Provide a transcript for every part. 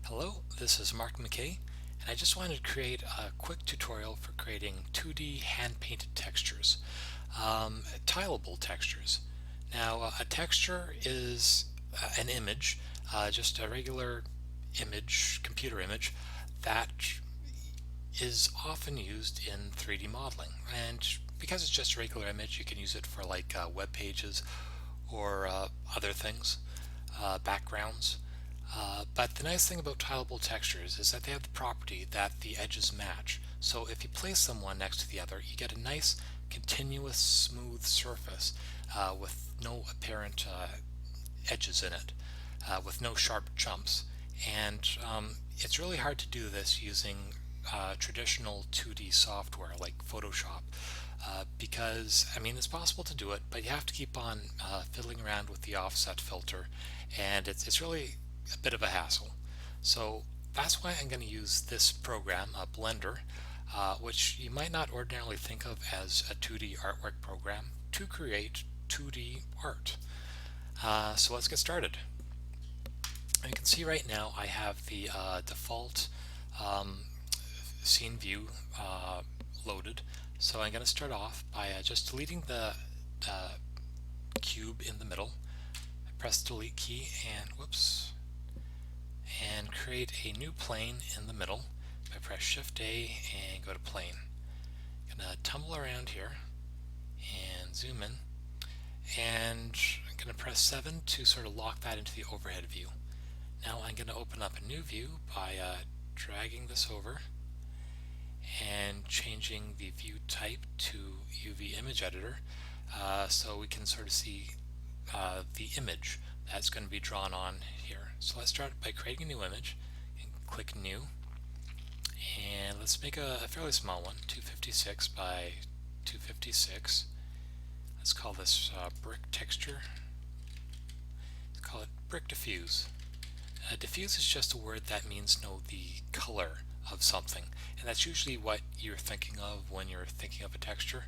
Hello, this is Mark McKay, and I just wanted to create a quick tutorial for creating 2D hand-painted textures, tileable textures. Now, a texture is an image, just a regular image, computer image, that is often used in 3D modeling. And because it's just a regular image, you can use it for like web pages or other things, backgrounds. But the nice thing about tileable textures is that they have the property that the edges match. So if you place them one next to the other, you get a nice continuous smooth surface with no apparent edges in it, with no sharp jumps. And it's really hard to do this using traditional 2D software like Photoshop. Because I mean it's possible to do it, but you have to keep on fiddling around with the offset filter, and it's really a bit of a hassle. So that's why I'm going to use this program, Blender, which you might not ordinarily think of as a 2D artwork program to create 2D art. So let's get started. And you can see right now I have the default um, scene view loaded. So I'm going to start off by just deleting the cube in the middle. I press the delete key and whoops, and create a new plane in the middle. I press Shift A and go to plane. I'm going to tumble around here and zoom in, and I'm going to press 7 to sort of lock that into the overhead view. Now I'm going to open up a new view by dragging this over and changing the view type to UV image editor, so we can sort of see the image that's going to be drawn on here. So let's start by creating a new image and click new, and let's make a fairly small one, 256 by 256. Let's call this brick texture. Let's call it brick diffuse. Diffuse is just a word that means know the color of something, and that's usually what you're thinking of when you're thinking of a texture,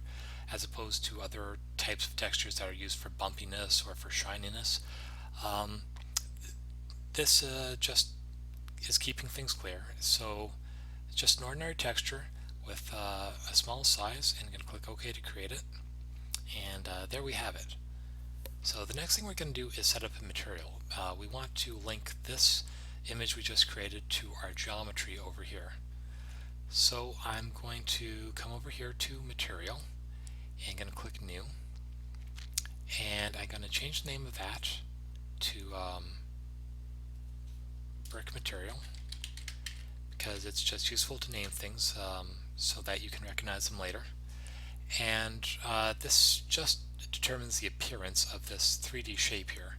as opposed to other types of textures that are used for bumpiness or for shininess. Um, this just is keeping things clear. So it's just an ordinary texture with a small size, and I'm going to click OK to create it, and there we have it. So the next thing we're going to do is set up a material. We want to link this image we just created to our geometry over here. So I'm going to come over here to material and going to click new, and I'm going to change the name of that to brick material, because it's just useful to name things so that you can recognize them later. And this just determines the appearance of this 3D shape here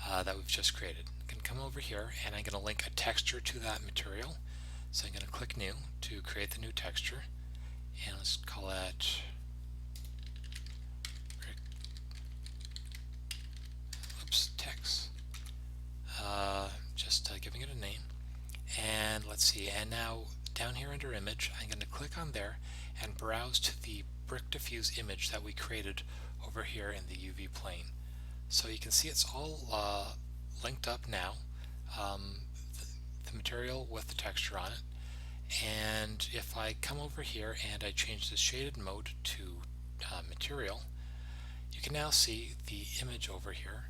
that we've just created. I can come over here and I'm going to link a texture to that material. So I'm going to click new to create the new texture, and let's call it text. Just giving it a name. And let's see, and now down here under image, I'm going to click on there and browse to the brick diffuse image that we created over here in the UV plane. So you can see it's all linked up now, the material with the texture on it. And if I come over here and I change the shaded mode to material, you can now see the image over here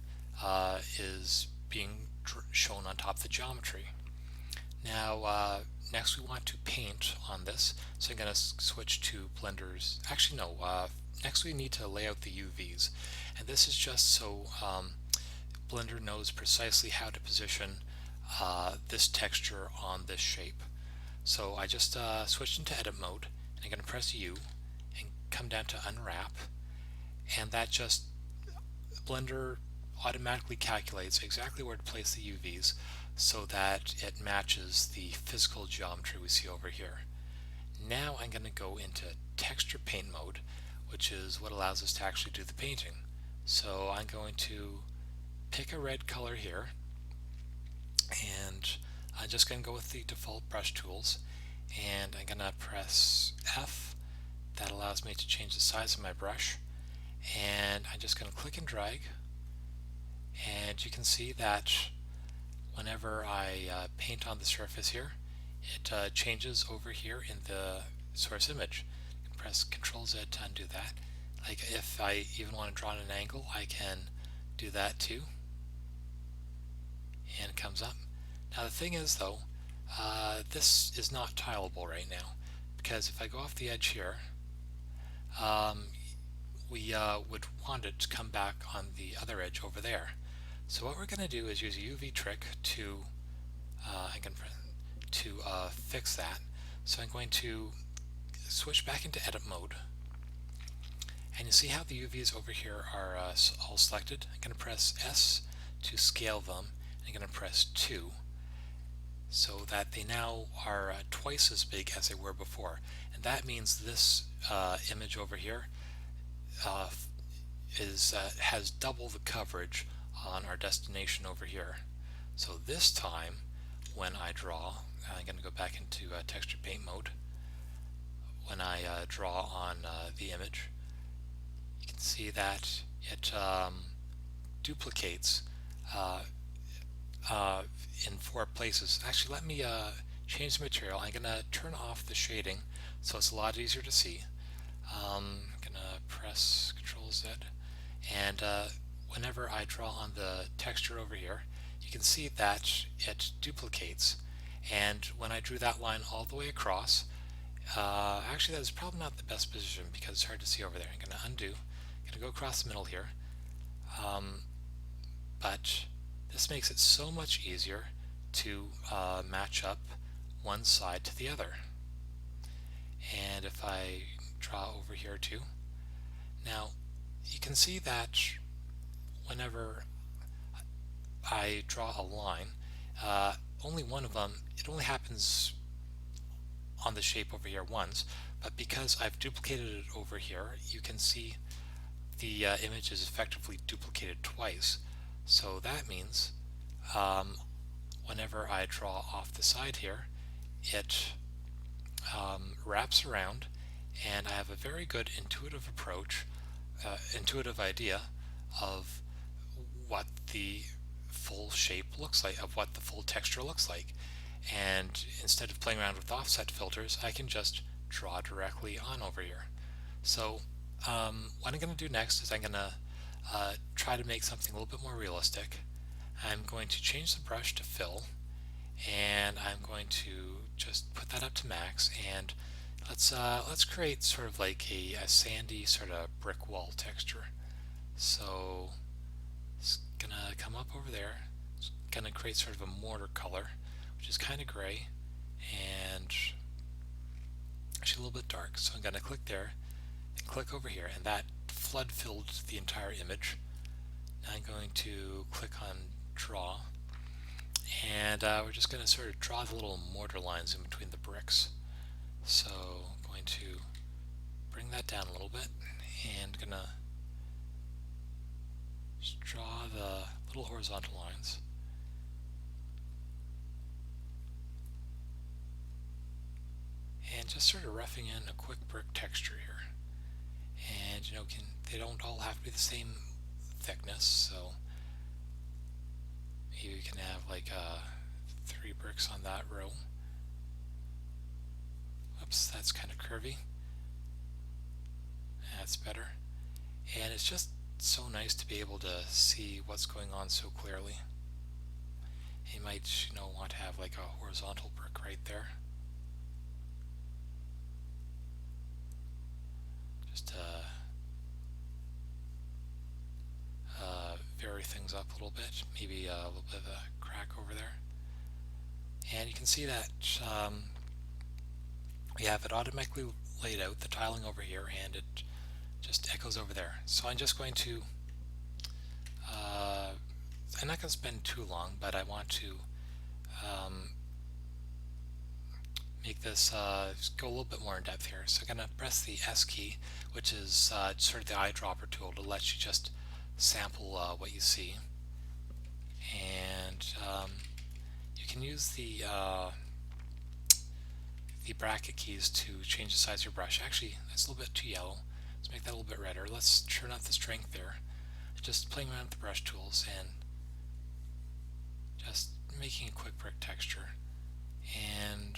is being shown on top of the geometry. Now next we want to paint on this, so I'm going to switch to Blender's, actually no, next we need to lay out the UVs, and this is just so Blender knows precisely how to position this texture on this shape. So I just switched into edit mode, and I'm going to press U and come down to unwrap, and that just, Blender automatically calculates exactly where to place the UVs so that it matches the physical geometry we see over here. Now I'm going to go into texture paint mode, which is what allows us to actually do the painting. So I'm going to pick a red color here, and I'm just going to go with the default brush tools, and I'm going to press F. That allows me to change the size of my brush, and I'm just going to click and drag, and you can see that whenever I paint on the surface here, it changes over here in the source image. I can press Ctrl Z to undo that. Like if I even want to draw at an angle, I can do that too. And it comes up. Now the thing is though, this is not tileable right now, because if I go off the edge here, we would want it to come back on the other edge over there. So what we're going to do is use a UV trick to fix that. So I'm going to switch back into edit mode, and you see how the UVs over here are all selected. I'm going to press S to scale them, and I'm going to press 2 so that they now are twice as big as they were before. And that means this image over here has double the coverage on our destination over here. So this time when I draw, I'm going to go back into texture paint mode. When I draw on the image, you can see that it duplicates in 4 places. Actually, let me change the material. I'm going to turn off the shading so it's a lot easier to see. I'm going to press Ctrl Z, and whenever I draw on the texture over here, you can see that it duplicates. And when I drew that line all the way across, actually that's probably not the best position because it's hard to see over there. I'm going to undo. I'm going to go across the middle here. But this makes it so much easier to match up one side to the other. And if I draw over here too, now you can see that whenever I draw a line, only one of them, it only happens on the shape over here once, but because I've duplicated it over here, you can see the image is effectively duplicated twice. So that means whenever I draw off the side here, it wraps around, and I have a very good intuitive approach, intuitive idea of what the full shape looks like, of what the full texture looks like. And instead of playing around with offset filters, I can just draw directly on over here. So what I'm going to do next is I'm going to try to make something a little bit more realistic. I'm going to change the brush to fill, and I'm going to just put that up to max, and let's create sort of like a sandy sort of brick wall texture. So it's gonna come up over there. It's gonna create sort of a mortar color, which is kind of gray and actually a little bit dark. So I'm gonna click there and click over here, and that flood filled the entire image. Now I'm going to click on draw, and we're just going to sort of draw the little mortar lines in between the bricks. So I'm going to bring that down a little bit, and going to just draw the little horizontal lines. And just sort of roughing in a quick brick texture here. And you know, they don't all have to be the same thickness, so maybe we can have like 3 bricks on that row. Oops, that's kind of curvy. That's better. And it's just so nice to be able to see what's going on so clearly. You might, you know, want to have like a horizontal brick right there. Just vary things up a little bit, maybe a little bit of a crack over there. And you can see that we have it automatically laid out, the tiling over here, and it just echoes over there. So I'm just going to, I'm not going to spend too long, but I want to make this go a little bit more in depth here. So I'm going to press the S key, which is sort of the eyedropper tool to let you just sample what you see. And you can use the bracket keys to change the size of your brush. Actually, that's a little bit too yellow. Let's make that a little bit redder. Let's turn up the strength there. Just playing around with the brush tools and just making a quick brick texture and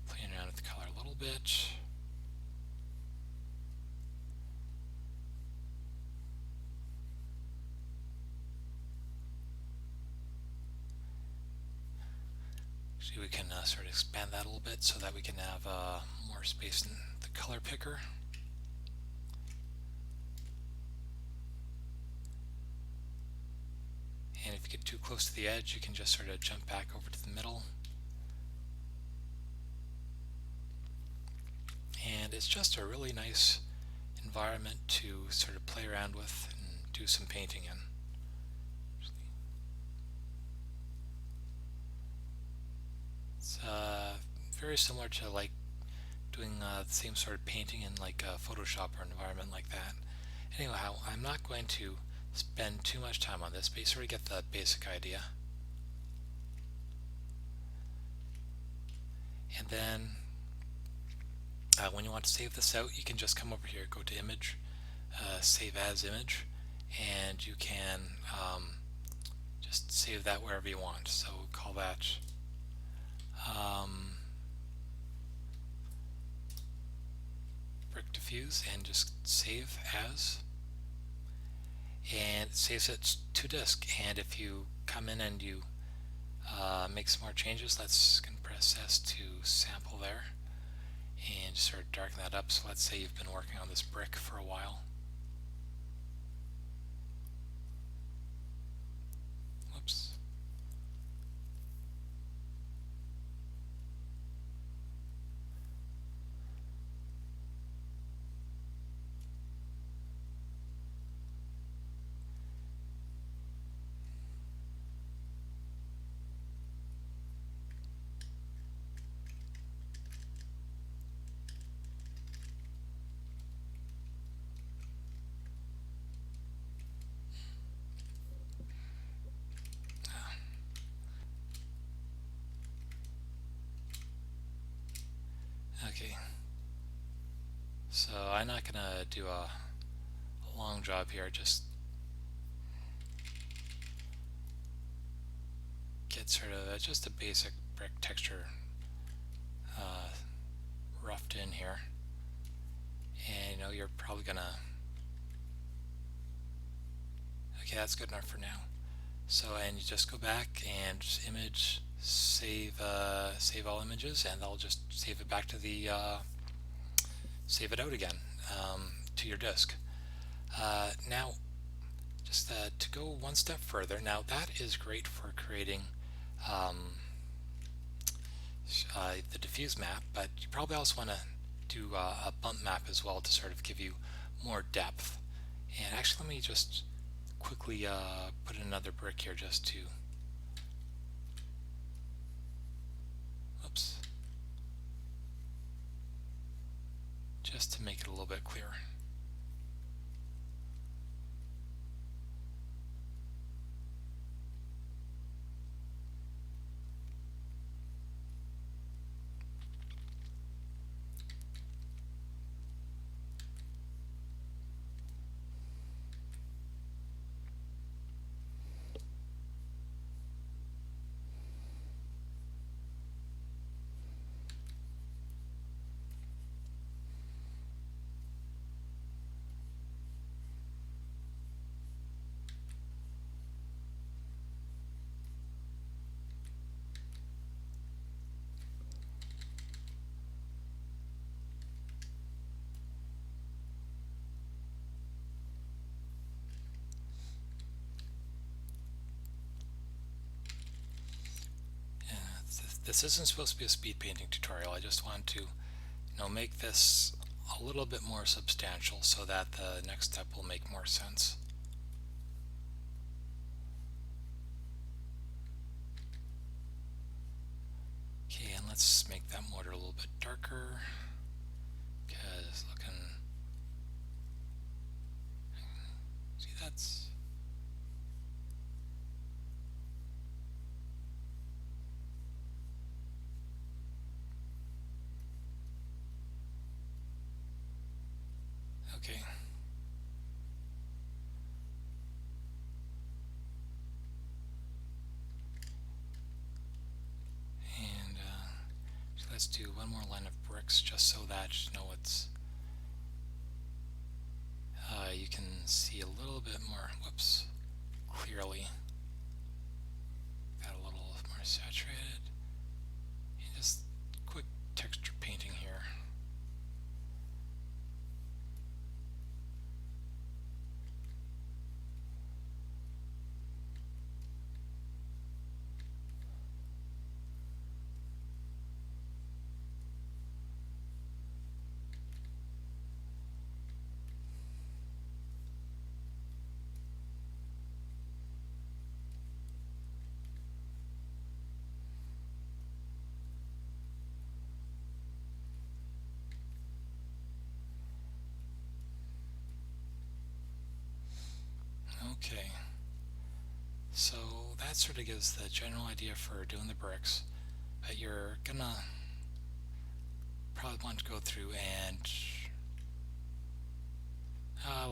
playing around with the color a little bit. See, we can sort of expand that a little bit so that we can have more space in the color picker. And if you get too close to the edge, you can just sort of jump back over to the middle. And it's just a really nice environment to sort of play around with and do some painting in. It's very similar to like doing the same sort of painting in like Photoshop or an environment like that. Anyhow, I'm not going to spend too much time on this, but you sort of get the basic idea. And then when you want to save this out, you can just come over here, go to Image, Save As Image, and you can just save that wherever you want. So we'll call that Brick Diffuse, and just save as. And it saves it to disk. And if you come in and you make some more changes, let's press S to sample there and just sort of darken that up. So let's say you've been working on this brick for a while. Whoops. Okay, so I'm not going to do a long job here, just get sort of just a basic brick texture roughed in here. And you know, you're probably going to, okay, that's good enough for now. So, and you just go back and just Image, save all images, and I'll just save it back to the save it out again to your disk. Now, just to go one step further, now that is great for creating the diffuse map, but you probably also want to do a bump map as well to sort of give you more depth. And actually, let me just quickly put in another brick here just to, oops, just to make it a little bit clearer. This isn't supposed to be a speed painting tutorial. I just want to, make this a little bit more substantial so that the next step will make more sense. Okay, and let's make that mortar a little bit darker, because looking, see, that's, okay. let's do one more line of bricks just so that you know it's you can see a little bit more, whoops, clearly. Got a little more saturated. And just quick texture painting here. Okay, so that sort of gives the general idea for doing the bricks, but you're gonna probably want to go through and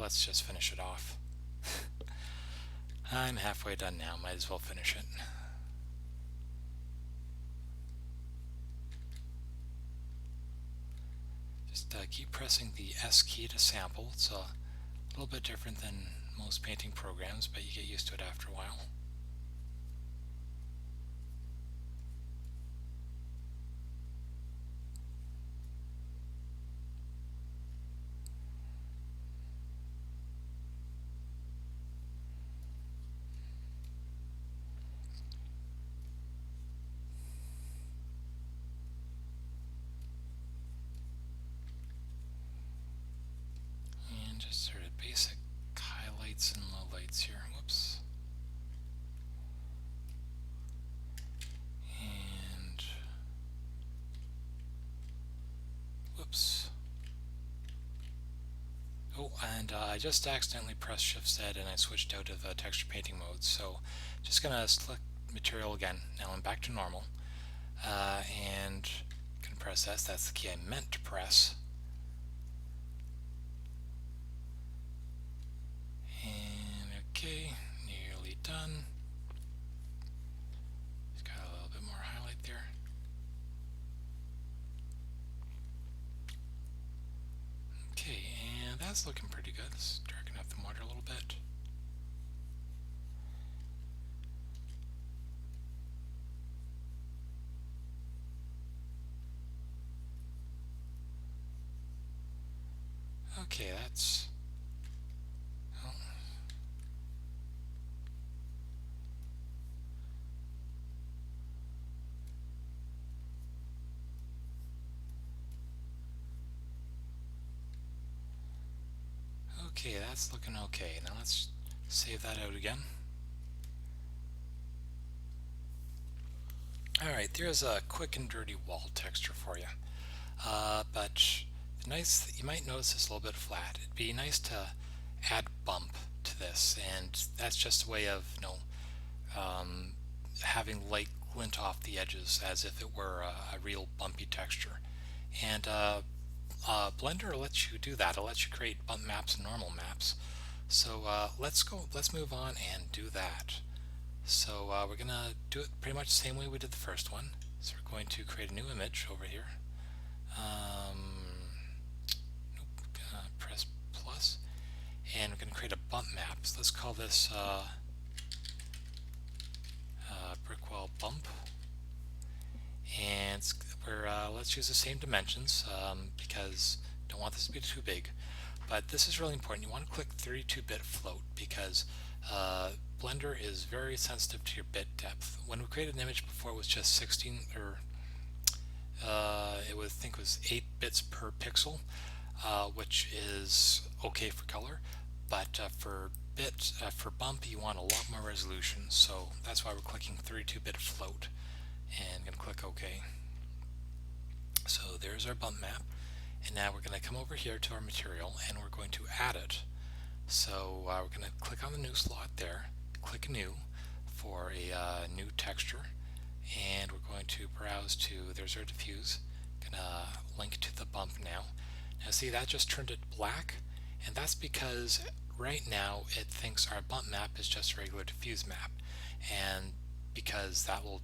let's just finish it off. I'm halfway done now, might as well finish it. Just keep pressing the S key to sample. It's a little bit different than most painting programs, but you get used to it after a while. And just sort of basic highlights and lowlights here. Whoops. And whoops. Oh, and I just accidentally pressed Shift Z and I switched out of texture painting mode. So just gonna select material again. Now I'm back to normal. And gonna press S. That's the key I meant to press. And okay, nearly done. Just got a little bit more highlight there. Okay, and that's looking pretty good. Let's darken up the water a little bit. Okay, that's okay, that's looking okay. Now let's save that out again. Alright, there's a quick and dirty wall texture for you. But nice, you might notice it's a little bit flat. It'd be nice to add bump to this, and that's just a way of, you know, having light glint off the edges as if it were a real bumpy texture. And Blender lets you do that. It lets you create bump maps and normal maps. So let's move on and do that. So we're gonna do it pretty much the same way we did the first one. So we're going to create a new image over here. Press plus, and we're going to create a bump map. So let's call this brick wall bump, and let's use the same dimensions because I don't want this to be too big. But this is really important. You want to click 32-bit float because Blender is very sensitive to your bit depth. When we created an image before, it was just 16 or I think it was 8 bits per pixel, which is okay for color, but for bump you want a lot more resolution, so that's why we're clicking 32-bit float and going to click OK. So there's our bump map, and now we're going to come over here to our material and we're going to add it. So we're going to click on the new slot there, click new for a new texture, and we're going to browse to, there's our diffuse, gonna link to the bump now. Now see, that just turned it black, and that's because right now it thinks our bump map is just a regular diffuse map, and because that little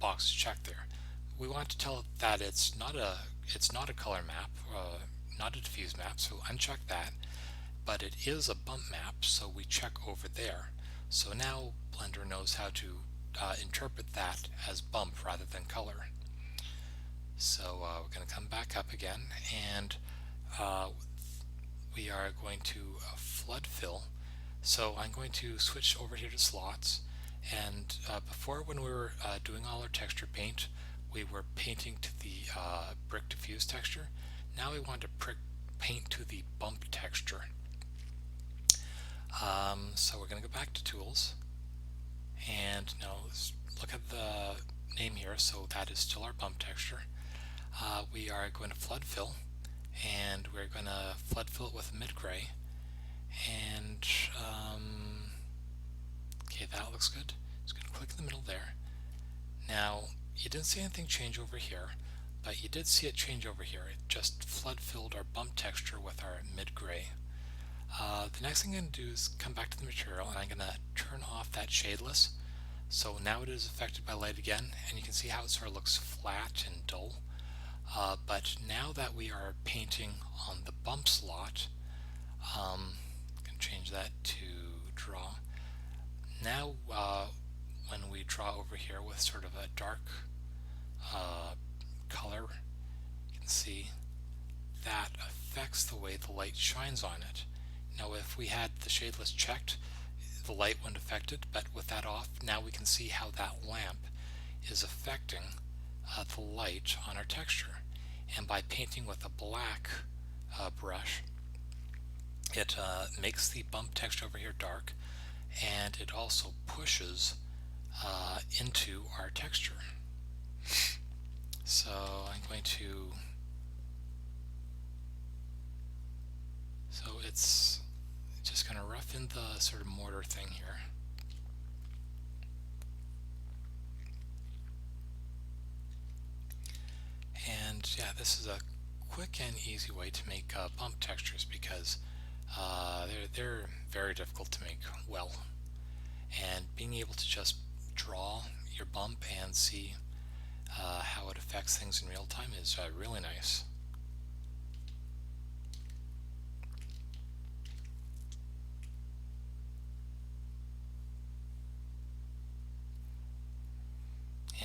box is checked there. we want to tell it that it's not a color map, not a diffuse map, so uncheck that. But it is a bump map, so we check over there. So now Blender knows how to interpret that as bump rather than color. So we're going to come back up again, and we are going to flood fill. So I'm going to switch over here to slots, and before, when we were doing all our texture paint, we were painting to the brick diffuse texture. Now we want to paint to the bump texture. So we're going to go back to tools, and now look at the name here, so that is still our bump texture. We are going to flood fill, and we're going to flood fill it with mid-gray, and okay, that looks good. Just going to click in the middle there. Now you didn't see anything change over here, but you did see it change over here. It just flood filled our bump texture with our mid-gray. The next thing I'm going to do is come back to the material, and I'm going to turn off that shadeless. So now it is affected by light again, and you can see how it sort of looks flat and dull. But now that we are painting on the bump slot, I'm going to change that to draw. Now when we draw over here with sort of a dark color, you can see that affects the way the light shines on it. Now if we had the shadeless checked, the light wouldn't affect it, but with that off, now we can see how that lamp is affecting the light on our texture. And by painting with a black brush, it makes the bump texture over here dark, and it also pushes into our texture. So I'm going to, so it's just going to roughen the sort of mortar thing here. And yeah, this is a quick and easy way to make bump textures, because they're very difficult to make well. And being able to just draw your bump and see how it affects things in real time is really nice.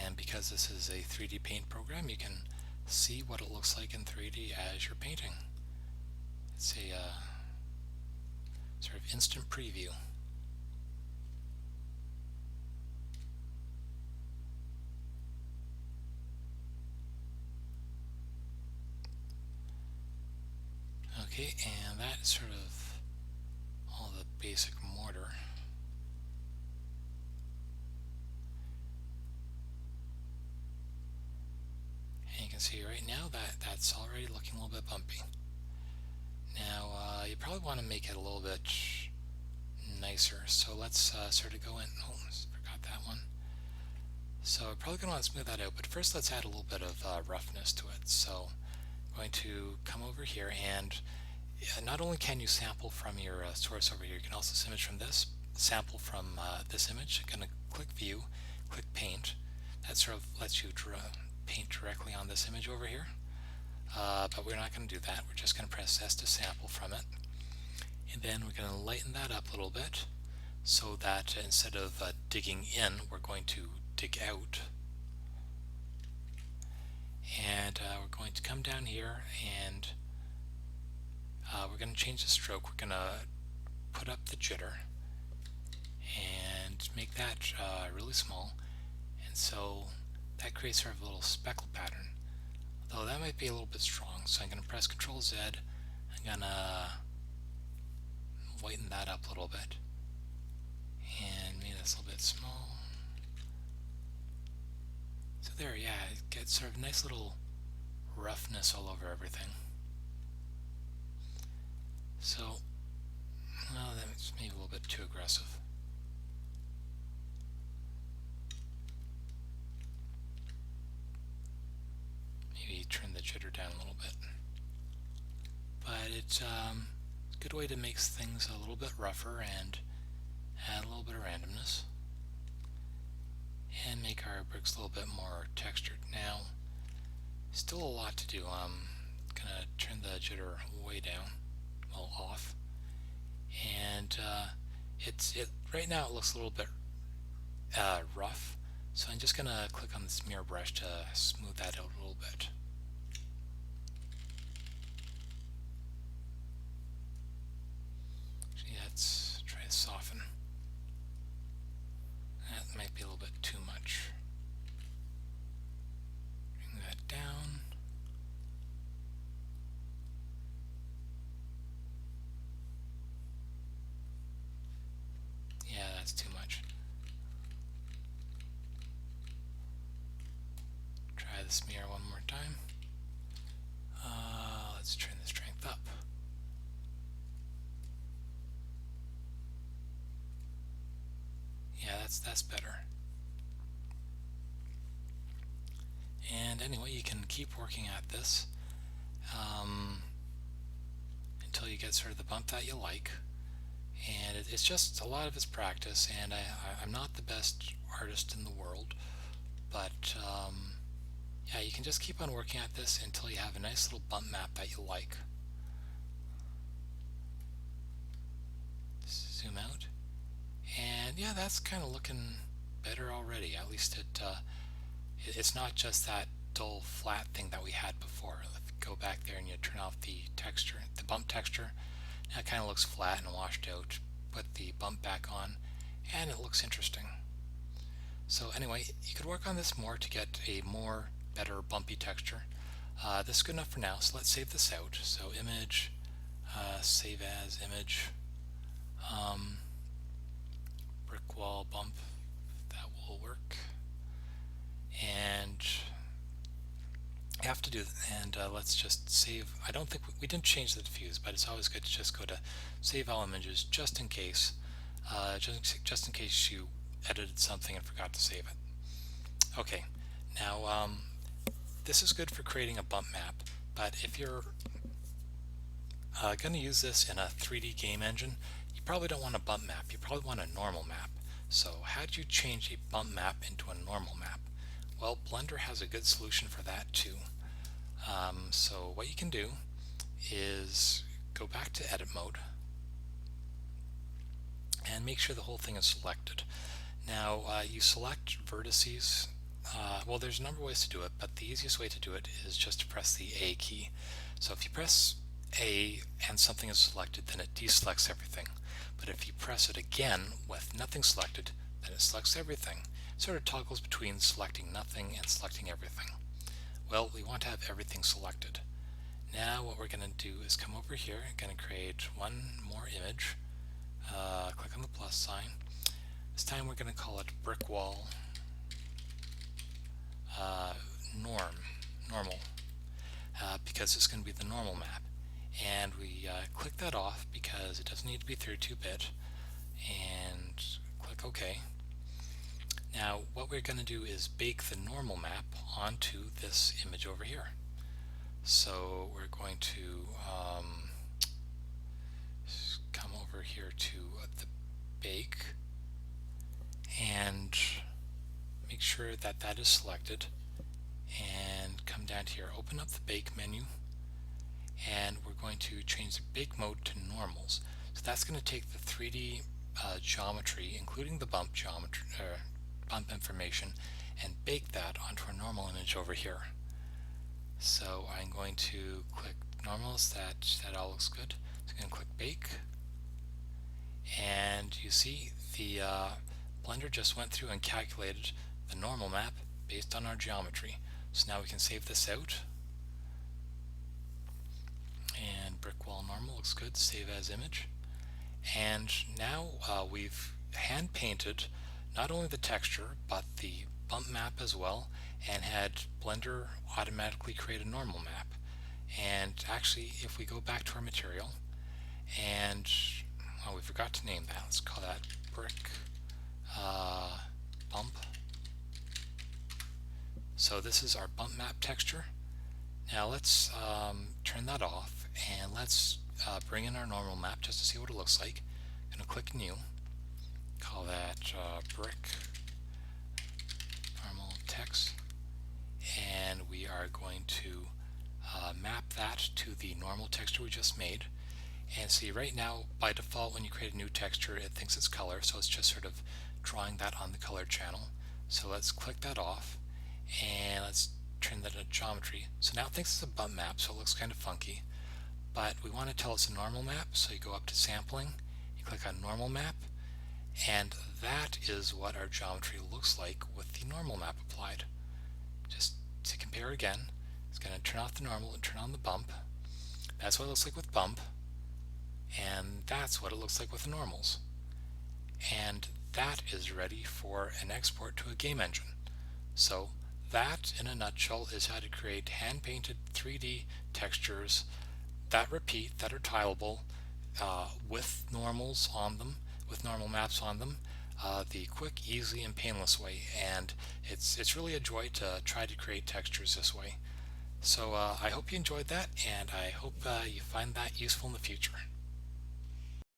And because this is a 3D paint program, you can see what it looks like in 3D as you're painting. It's a sort of instant preview. Okay, and that's sort of all the basic mortar. And you can see right now that that's already looking a little bit bumpy. Now you probably want to make it a little bit nicer, so let's sort of go in. Oh, forgot that one. So we're probably going to want to smooth that out, but first let's add a little bit of roughness to it. So I'm going to come over here, and not only can you sample from your source over here, you can also image from this, sample from this image. I'm going to click View, click Paint. That sort of lets you paint directly on this image over here. But we're not going to do that. We're just going to press S to sample from it. And then we're going to lighten that up a little bit, so that instead of digging in, we're going to dig out. And we're going to come down here, and we're going to change the stroke. We're going to put up the jitter and make that really small, and so that creates sort of a little speckle pattern, though that might be a little bit strong. So I'm going to press Ctrl Z. I'm going to whiten that up a little bit and make this a little bit small. So there, yeah, it gets sort of nice little roughness all over everything. So, well, that's maybe a little bit too aggressive. Maybe turn the jitter down a little bit. But it's a good way to make things a little bit rougher and add a little bit of randomness and make our bricks a little bit more textured. Now, Still a lot to do. I'm gonna turn the jitter way down, well, off, and it right now it looks a little bit rough. So I'm just gonna click on this mirror brush to smooth that out a little bit. Actually, let's try to soften. That might be a little bit too much. Bring that down. Yeah, that's too much. Try this mirror one more time. Let's turn the strength up. Yeah, that's better. And anyway, you can keep working at this until you get sort of the bump that you like. And it's just a lot of it's practice, and I'm not the best artist in the world, but yeah, you can just keep on working at this until you have a nice little bump map that you like. Zoom out, and yeah, that's kind of looking better already. At least it's not just that dull flat thing that we had before. If you go back there and you turn off the texture, the bump texture, that kind of looks flat and washed out. Put the bump back on, and it looks interesting. So anyway, you could work on this more to get a more better bumpy texture. This is good enough for now, so let's save this out. So image, save as image, brick wall bump, that will work. And you have to do, and let's just save. I don't think we didn't change the diffuse, but it's always good to just go to save all images just in case, just in case you edited something and forgot to save it. Okay, now this is good for creating a bump map, but if you're going to use this in a 3D game engine, you probably don't want a bump map. You probably want a normal map. So how do you change a bump map into a normal map? Well, Blender has a good solution for that too. So what you can do is go back to edit mode and make sure the whole thing is selected. Now you select vertices. Well, there's a number of ways to do it, but the easiest way to do it is just to press the A key. So if you press A and something is selected, then it deselects everything. But if you press it again with nothing selected, then it selects everything. It sort of toggles between selecting nothing and selecting everything. Well, we want to have everything selected. Now what we're going to do is come over here and going to create one more image. Click on the plus sign. This time we're going to call it brick wall normal, because it's going to be the normal map. And we click that off because it doesn't need to be 32-bit, and click OK. Now what we're going to do is bake the normal map onto this image over here. So we're going to come over here to the bake and make sure that that is selected, and come down to here, open up the bake menu, and we're going to change the bake mode to normals. So that's going to take the 3D geometry, including the bump geometry, bump information, and bake that onto a normal image over here. So I'm going to click normals. That all looks good. So I'm going to click bake, and you see the Blender just went through and calculated the normal map based on our geometry. So now we can save this out, and brick wall normal looks good. Save as image. And now we've hand painted not only the texture but the bump map as well, and had Blender automatically create a normal map. And actually, if we go back to our material, and we forgot to name that. Let's call that brick bump. So this is our bump map texture. Now let's turn that off, and let's bring in our normal map just to see what it looks like. I'm going to click new, call that brick normal text, and we are going to the normal texture we just made. And see, right now, by default, when you create a new texture, it thinks it's color, so it's just sort of drawing that on the color channel. So let's click that off, and let's turn that into geometry. So now it thinks it's a bump map, so it looks kind of funky. But we want to tell it's a normal map, so you go up to sampling, you click on normal map, and that is what our geometry looks like with the normal map applied. Just to compare again, it's going to turn off the normal and turn on the bump. That's what it looks like with bump, and that's what it looks like with the normals. And that is ready for an export to a game engine. So that, in a nutshell, is how to create hand-painted 3D textures that repeat, that are tileable, with normals on them, with normal maps on them, the quick, easy, and painless way. And it's really a joy to try to create textures this way. So I hope you enjoyed that, and I hope you find that useful in the future.